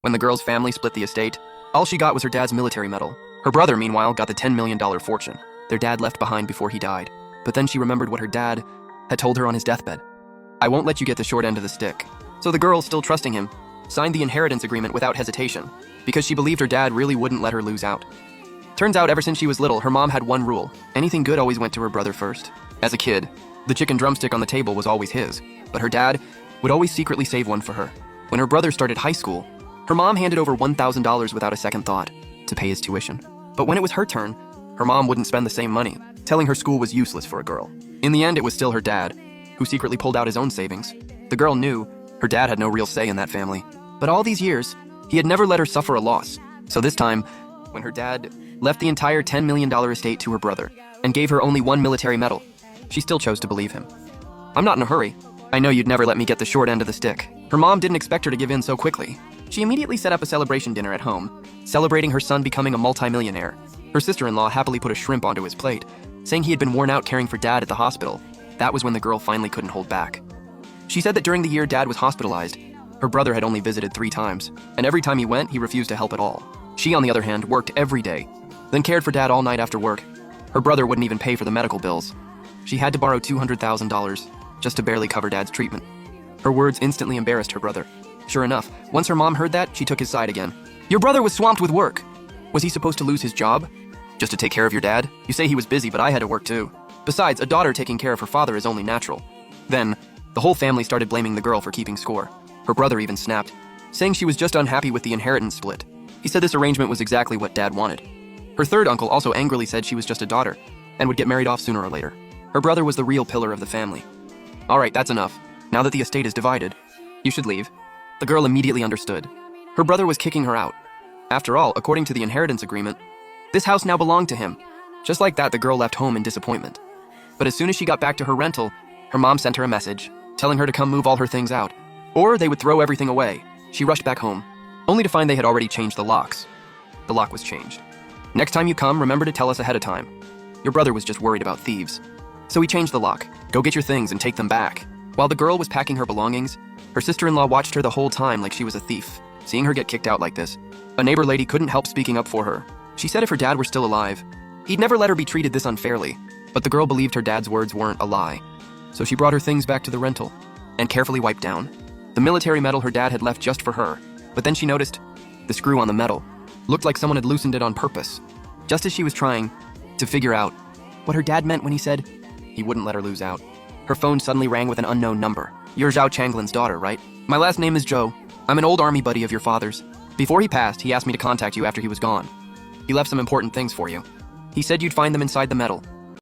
When the girl's family split the estate, all she got was her dad's military medal. Her brother, meanwhile, got the $10 million fortune their dad left behind before he died. But then she remembered what her dad had told her on his deathbed. "I won't let you get the short end of the stick." So the girl, still trusting him, signed the inheritance agreement without hesitation, because she believed her dad really wouldn't let her lose out. Turns out, ever since she was little, her mom had one rule: anything good always went to her brother first. As a kid, the chicken drumstick on the table was always his, but her dad would always secretly save one for her. When her brother started high school, her mom handed over $1,000 without a second thought to pay his tuition. But when it was her turn, her mom wouldn't spend the same money, telling her school was useless for a girl. In the end, it was still her dad, who secretly pulled out his own savings. The girl knew her dad had no real say in that family. But all these years, he had never let her suffer a loss. So this time, when her dad left the entire $10 million estate to her brother and gave her only one military medal, she still chose to believe him. "I'm not in a hurry. I know you'd never let me get the short end of the stick." Her mom didn't expect her to give in so quickly. She immediately set up a celebration dinner at home, celebrating her son becoming a multimillionaire. Her sister-in-law happily put a shrimp onto his plate, saying he had been worn out caring for dad at the hospital. That was when the girl finally couldn't hold back. She said that during the year dad was hospitalized, her brother had only visited 3 times, and every time he went, he refused to help at all. She, on the other hand, worked every day, then cared for dad all night after work. Her brother wouldn't even pay for the medical bills. She had to borrow $200,000 just to barely cover dad's treatment. Her words instantly embarrassed her brother. Sure enough, once her mom heard that, she took his side again. "Your brother was swamped with work. Was he supposed to lose his job just to take care of your dad? You say he was busy, but I had to work too. Besides, a daughter taking care of her father is only natural." Then, the whole family started blaming the girl for keeping score. Her brother even snapped, saying she was just unhappy with the inheritance split. He said this arrangement was exactly what dad wanted. Her third uncle also angrily said she was just a daughter and would get married off sooner or later. Her brother was the real pillar of the family. "All right, that's enough. Now that the estate is divided, you should leave." The girl immediately understood. Her brother was kicking her out. After all, according to the inheritance agreement, this house now belonged to him. Just like that, the girl left home in disappointment. But as soon as she got back to her rental, her mom sent her a message, telling her to come move all her things out, or they would throw everything away. She rushed back home, only to find they had already changed the locks. The lock was changed. "Next time you come, remember to tell us ahead of time. Your brother was just worried about thieves." So he changed the lock. "Go get your things and take them back." While the girl was packing her belongings, her sister-in-law watched her the whole time like she was a thief. Seeing her get kicked out like this, a neighbor lady couldn't help speaking up for her. She said if her dad were still alive, he'd never let her be treated this unfairly. But the girl believed her dad's words weren't a lie. So she brought her things back to the rental and carefully wiped down the military medal her dad had left just for her. But then she noticed the screw on the medal looked like someone had loosened it on purpose. Just as she was trying to figure out what her dad meant when he said he wouldn't let her lose out, her phone suddenly rang with an unknown number. "You're Zhao Changlin's daughter, right? My last name is Zhou. I'm an old army buddy of your father's. Before he passed, he asked me to contact you after he was gone. He left some important things for you. He said you'd find them inside the medal.